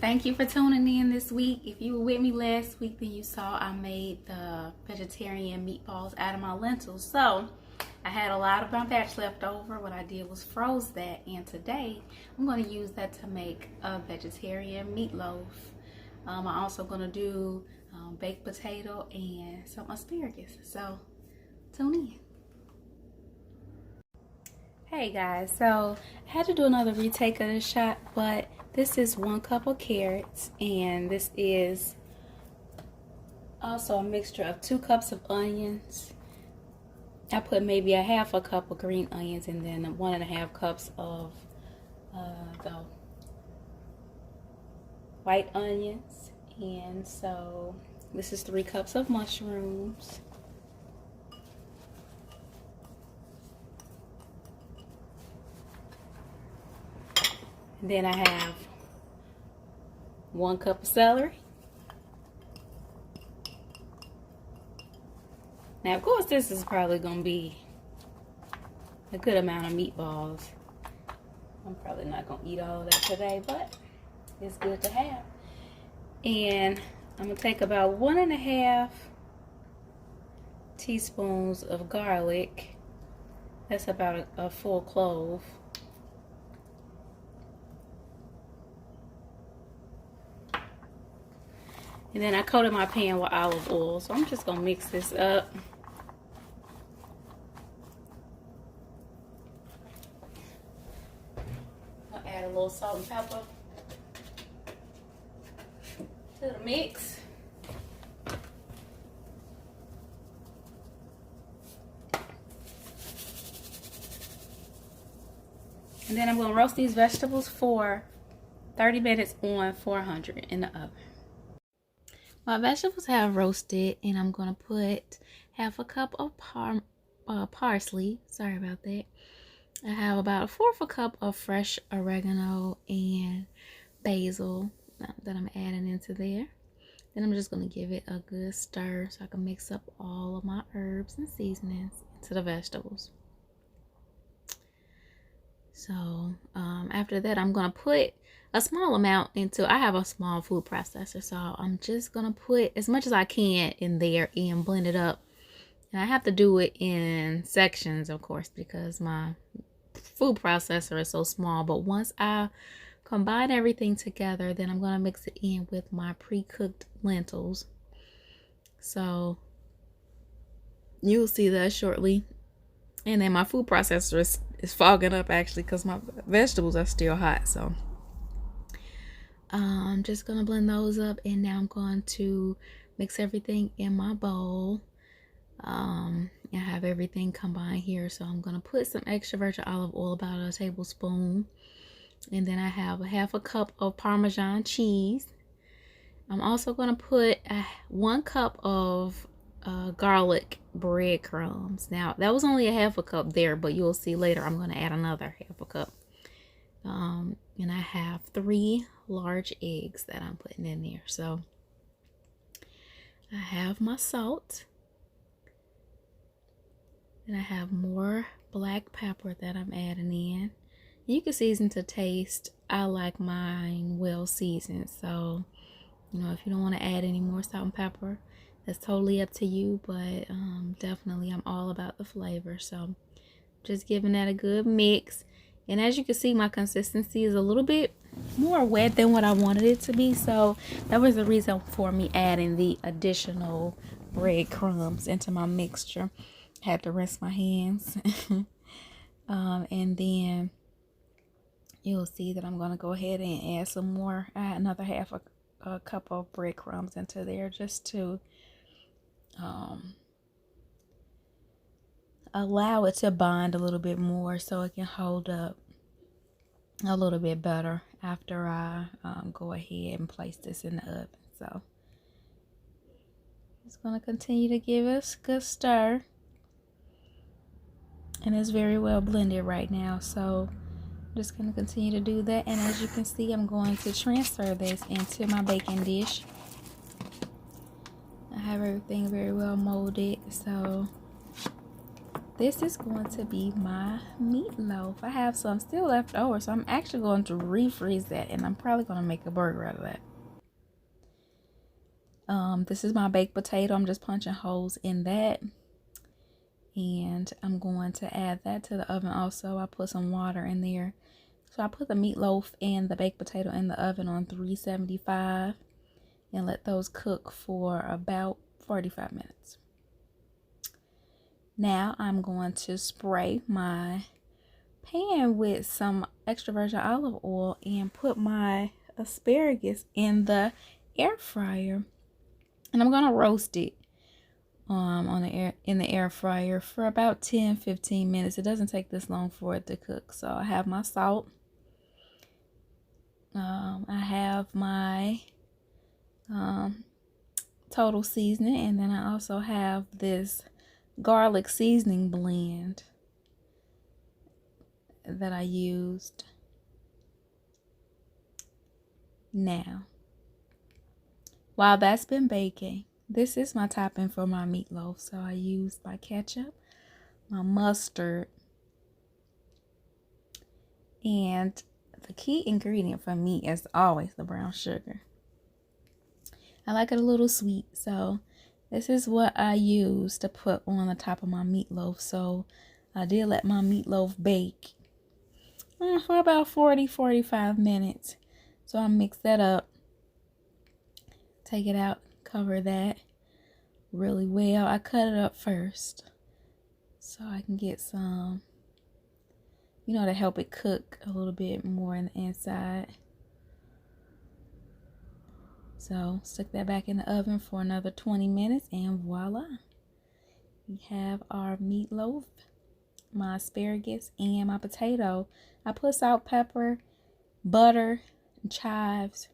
Thank you for tuning in this week. If you were with me last week, then you saw I made the vegetarian meatballs out of my lentils. So I had a lot of my batch left over. What I did was froze that, and today I'm going to use that to make a vegetarian meatloaf. I'm also going to do baked potato and some asparagus. So tune in. Hey guys, so I had to do another retake of this shot, but this is 1 cup of carrots, and this is also a mixture of 2 cups of onions. I put maybe a half a cup of green onions, and then 1.5 cups of the white onions. And so this is 3 cups of mushrooms. And then I have 1 cup of celery. Now, of course, this is probably going to be a good amount of meatballs. I'm probably not going to eat all of that today, but it's good to have. And I'm going to take about 1.5 teaspoons of garlic. That's about a full clove. And then I coated my pan with olive oil, so I'm just going to mix this up. I'll add a little salt and pepper to the mix. And then I'm going to roast these vegetables for 30 minutes on 400 in the oven. My vegetables have roasted, and I'm going to put half a cup of parsley. Sorry about that. I have about 1/4 cup of fresh oregano and basil that I'm adding into there. Then I'm just going to give it a good stir so I can mix up all of my herbs and seasonings into the vegetables. So after that, I'm going to put a small amount into, I have a small food processor, so I'm just going to put as much as I can in there and blend it up. And I have to do it in sections, of course, because my food processor is so small. But once I combine everything together, then I'm going to mix it in with my pre-cooked lentils. So you'll see that shortly. And then my food processor is fogging up, actually, because my vegetables are still hot. So I'm just going to blend those up, and now I'm going to mix everything in my bowl. I have everything combined here, so I'm going to put some extra virgin olive oil, about a tablespoon. And then I have 1/2 cup of Parmesan cheese. I'm also going to put 1 cup of garlic breadcrumbs. Now, that was only 1/2 cup there, but you'll see later I'm going to add another 1/2 cup. And I have 3 large eggs that I'm putting in there. So I have my salt, and I have more black pepper that I'm adding in. You can season to taste. I like mine well seasoned, so you know, if you don't want to add any more salt and pepper, that's totally up to you. But definitely I'm all about the flavor, so just giving that a good mix. And as you can see, my consistency is a little bit more wet than what I wanted it to be. So that was the reason for me adding the additional breadcrumbs into my mixture. Had to rinse my hands. And then you'll see that I'm going to go ahead and add some more. I had another 1/2 cup of breadcrumbs into there just to allow it to bind a little bit more, so it can hold up a little bit better after I go ahead and place this in the oven. So it's going to continue to give us a good stir, and it's very well blended right now. So I'm just going to continue to do that. And as you can see, I'm going to transfer this into my baking dish. I have everything very well molded, so this is going to be my meatloaf. I have some still left over, so I'm actually going to refreeze that, and I'm probably going to make a burger out of that. This is my baked potato. I'm just punching holes in that, and I'm going to add that to the oven also. I put some water in there. So I put the meatloaf and the baked potato in the oven on 375 and let those cook for about 45 minutes. Now I'm going to spray my pan with some extra virgin olive oil and put my asparagus in the air fryer. And I'm going to roast it in the air fryer for about 10-15 minutes. It doesn't take this long for it to cook. So I have my salt. I have my total seasoning, and then I also have this garlic seasoning blend that I used. Now, while that's been baking, this is my topping for my meatloaf. So I used my ketchup, my mustard, and the key ingredient for me is always the brown sugar. I like it a little sweet, so this is what I use to put on the top of my meatloaf. So I did let my meatloaf bake for about 40-45 minutes. So I mix that up, take it out, cover that really well. I cut it up first so I can get some, to help it cook a little bit more in the inside. So stick that back in the oven for another 20 minutes and voila. We have our meatloaf, my asparagus, and my potato. I put salt, pepper, butter, and chives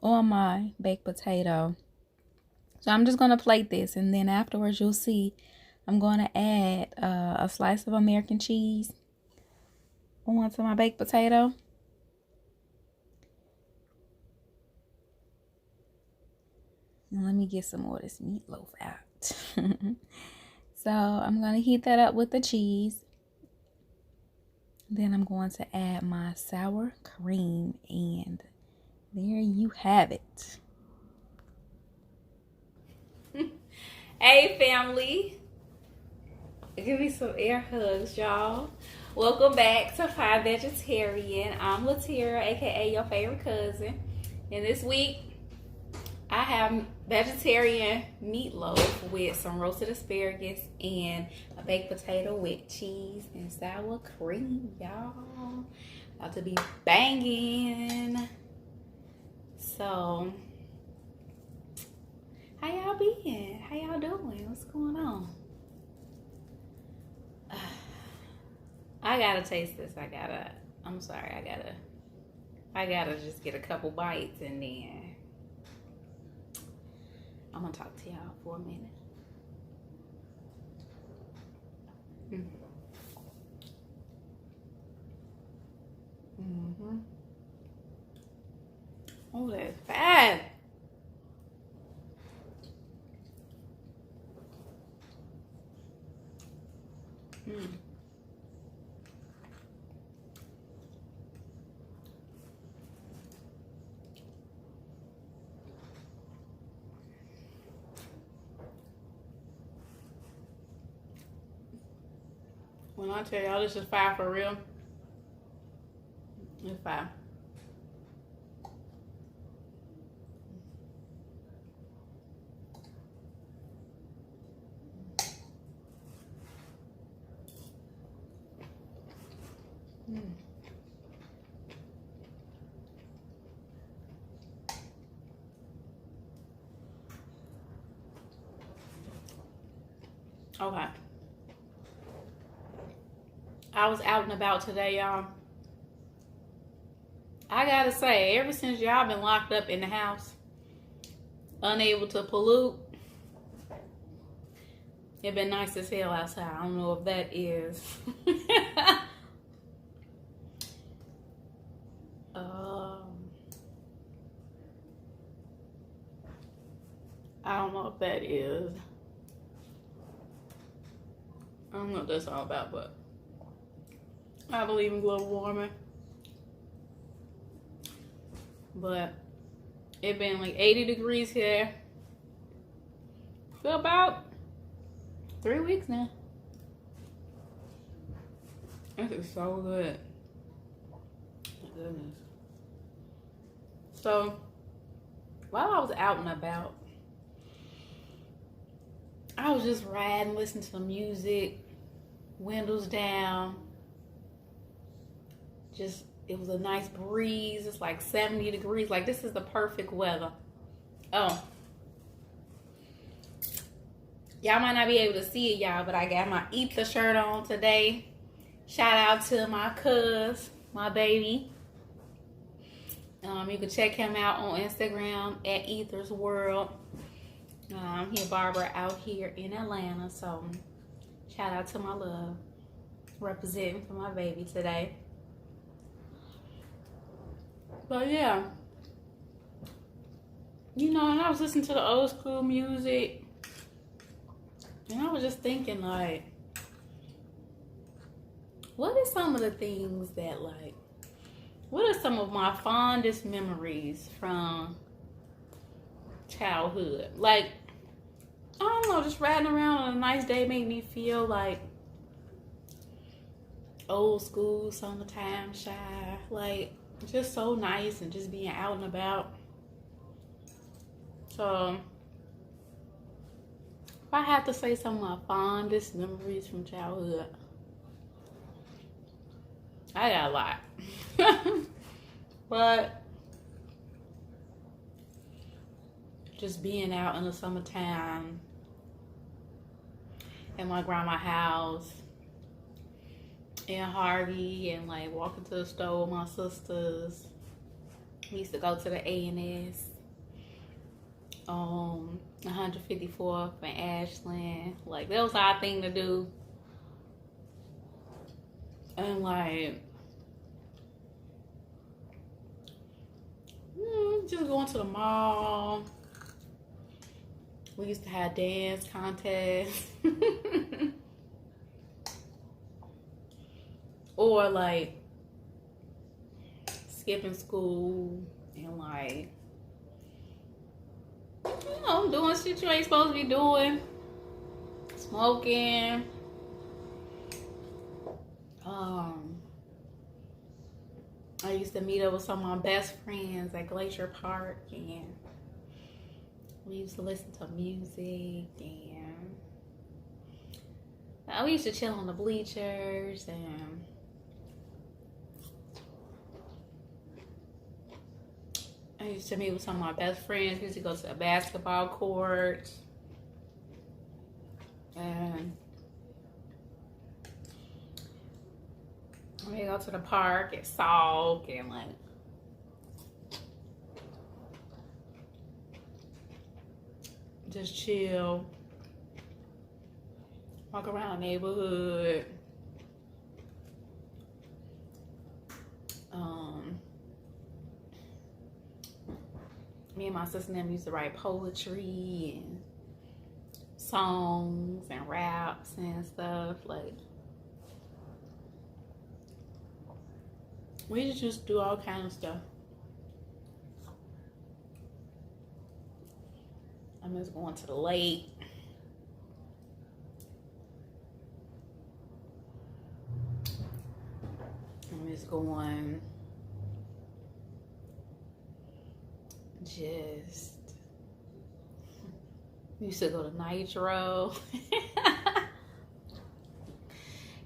on my baked potato. So I'm just going to plate this, and then afterwards you'll see I'm going to add a slice of American cheese onto my baked potato. And let me get some more of this meatloaf out. So I'm going to heat that up with the cheese. Then I'm going to add my sour cream, and there you have it. Hey family, give me some air hugs, y'all. Welcome back to Five Vegetarian. I'm Latiera, aka your favorite cousin, and this week I have vegetarian meatloaf with some roasted asparagus and a baked potato with cheese and sour cream, y'all. About to be banging. So, how y'all been? How y'all doing? What's going on? I gotta taste this. I gotta just get a couple bites, and then I'm gonna talk to y'all for a minute. Oh, that's bad. When I tell y'all this is fire for real, it's fire. Okay. I was out and about today, y'all. I gotta say, ever since y'all been locked up in the house, unable to pollute, it been nice as hell outside. I don't know if that is. I don't know if that is I don't know what that's all about, but I believe in global warming. But it been like 80 degrees here for about 3 weeks now. This is so good. My goodness. So while I was out and about, I was just riding, listening to some music, windows down. Just, it was a nice breeze. It's like 70 degrees. Like, this is the perfect weather. Oh. Y'all might not be able to see it, y'all, but I got my Eat the shirt on today. Shout out to my cuz, my baby. You can check him out on Instagram at Ether's World. He a barber out here in Atlanta, so shout out to my love, representing for my baby today. But yeah, you know, and I was listening to the old school music, and I was just thinking, like, what are some of the things that, like, what are some of my fondest memories from childhood? Like, I don't know, just riding around on a nice day made me feel like old school, summertime shy, like just so nice, and just being out and about. So if I have to say some of my fondest memories from childhood, I got a lot. But just being out in the summertime at my grandma's house in Harvey, and like walking to the store with my sisters. We used to go to the A&S 154th and Ashland. Like, that was our thing to do. And like, just going to the mall. We used to have dance contests. Or like skipping school and like, you know, doing shit you ain't supposed to be doing. Smoking. I used to meet up with some of my best friends at Glacier Park, and we used to listen to music, and we used to chill on the bleachers, and I used to meet with some of my best friends. We used to go to a basketball court, and we go to the park at Salk, and like, just chill, walk around the neighborhood. Me and my sister and them used to write poetry and songs and raps and stuff. Like, we just do all kinds of stuff. I'm just going to the lake. I'm just going, we used to go to Nitro.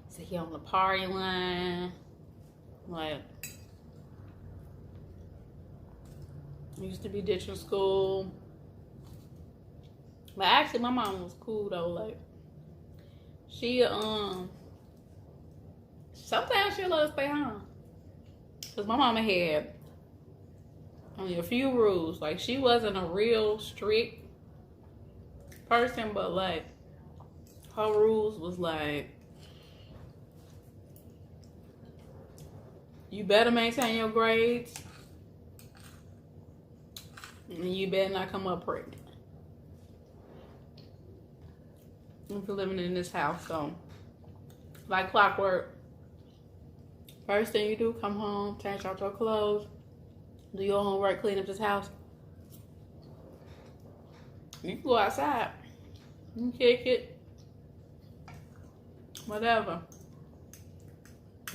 Sit here on the party line. Like, I used to be ditching school. But actually, my mom was cool though. Like, she sometimes she'll let us stay home, cause my mama had only a few rules. Like, she wasn't a real strict person, but like, her rules was like, you better maintain your grades, and you better not come up pregnant if you're living in this house. So like clockwork. First thing you do, come home, change out your clothes, do your homework, clean up this house. You can go outside. You can kick it. Whatever.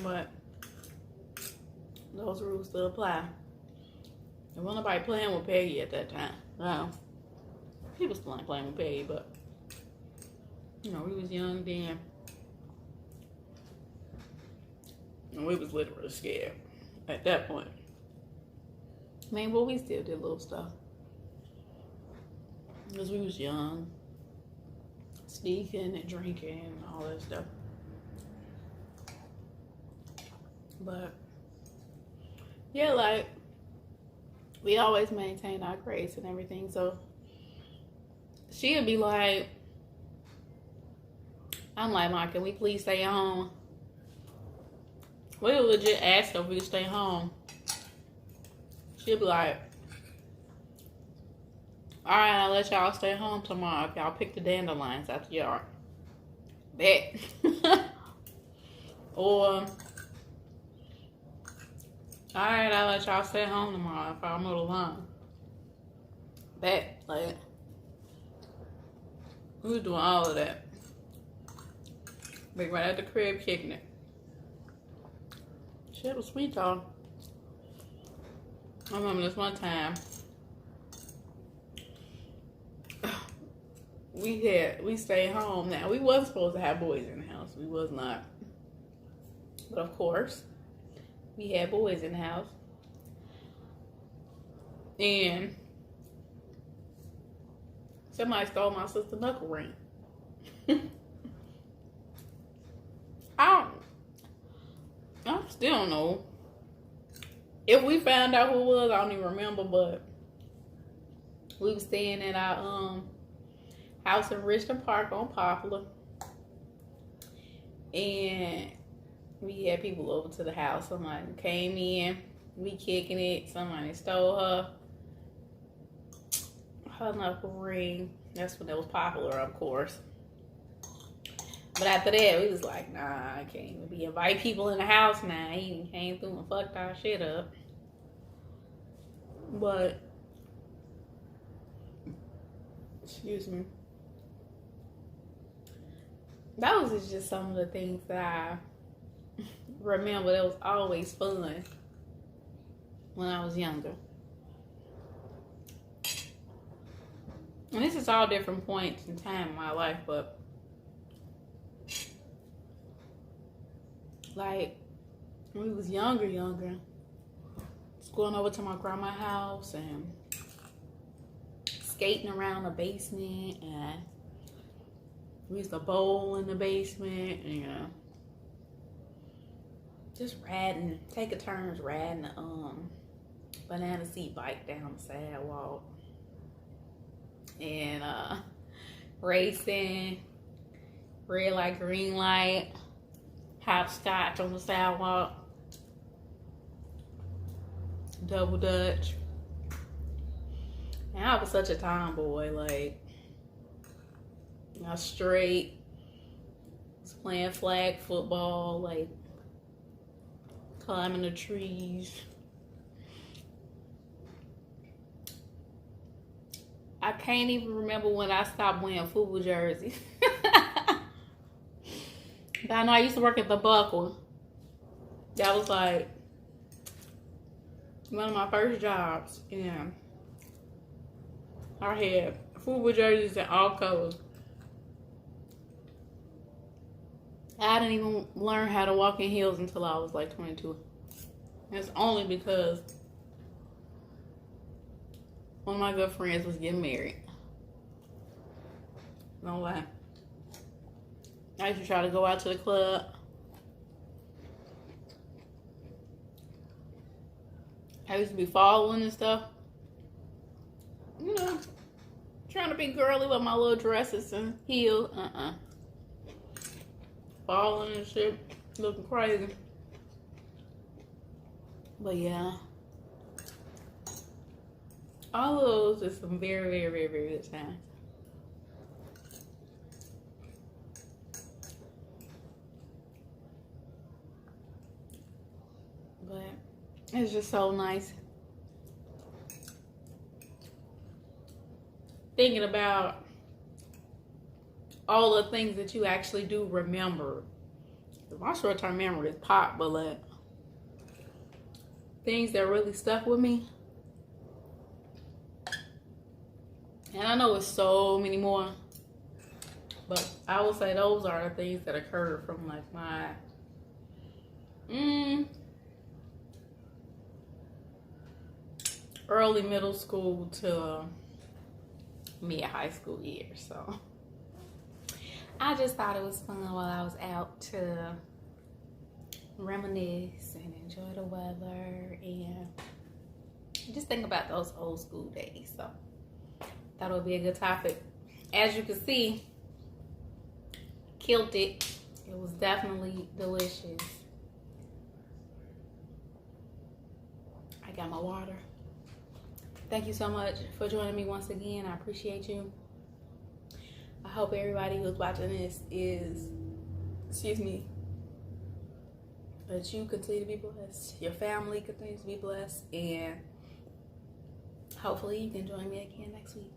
But those rules still apply. There wasn't nobody playing with Peggy at that time. No. People still ain't playing with Peggy, but you know, we was young then. And we was literally scared at that point. I mean, but we still did little stuff. Because we was young. Sneaking and drinking and all that stuff. But yeah, like we always maintained our grace and everything. So she'd be like, I'm like, Mom, can we please stay home? We would legit ask her if we could stay home. She'd be like, all right, I'll let y'all stay home tomorrow if y'all pick the dandelions out the yard. Bet. Or, all right, I'll let y'all stay home tomorrow if I mow the lawn. Bet. Like, we was doing all of that. Be right at the crib kicking it. Shit was sweet, y'all. I remember this one time. We stayed home. Now, we wasn't supposed to have boys in the house. We was not. But of course, we had boys in the house. And somebody stole my sister's knuckle ring. I still don't know. If we found out who it was, I don't even remember, but we was staying at our house in Richmond Park on Poplar. And we had people over to the house. Somebody came in, we kicking it, somebody stole her knuckle ring. That's when it was popular, of course. But after that, we was like, nah, I can't even be invite people in the house now. He even came through and fucked our shit up. But, excuse me. That was just some of the things that I remember that was always fun when I was younger. And this is all different points in time in my life, but like when we was younger, just going over to my grandma's house and skating around the basement, and we used to bowl in the basement, and you know, just riding, taking turns riding the banana seat bike down the sidewalk, and racing, red light, green light, hopscotch on the sidewalk, double dutch. And I was such a tomboy, like I was straight, was playing flag football, like climbing the trees. I can't even remember when I stopped wearing football jerseys. But I know I used to work at the Buckle. That was like one of my first jobs. Yeah. I had football jerseys in all colors. I didn't even learn how to walk in heels until I was like 22. It's only because one of my good friends was getting married. No lie. I used to try to go out to the club. I used to be following and stuff. You know, trying to be girly with my little dresses and heels. Following and shit. Looking crazy. But yeah. All of those is some very, very, very, very good times. but it's just so nice thinking about all the things that you actually do remember. My short-term memory is pop, but like things that really stuck with me. And I know it's so many more, but I would say those are the things that occurred from like my early middle school to mid high school years. So I just thought it was fun while I was out to reminisce and enjoy the weather and just think about those old school days. So thought it would be a good topic. As you can see, killed it. It was definitely delicious. I got my water. Thank you so much for joining me once again. I appreciate you. I hope everybody who's watching this is, that you continue to be blessed. Your family continues to be blessed. And hopefully you can join me again next week.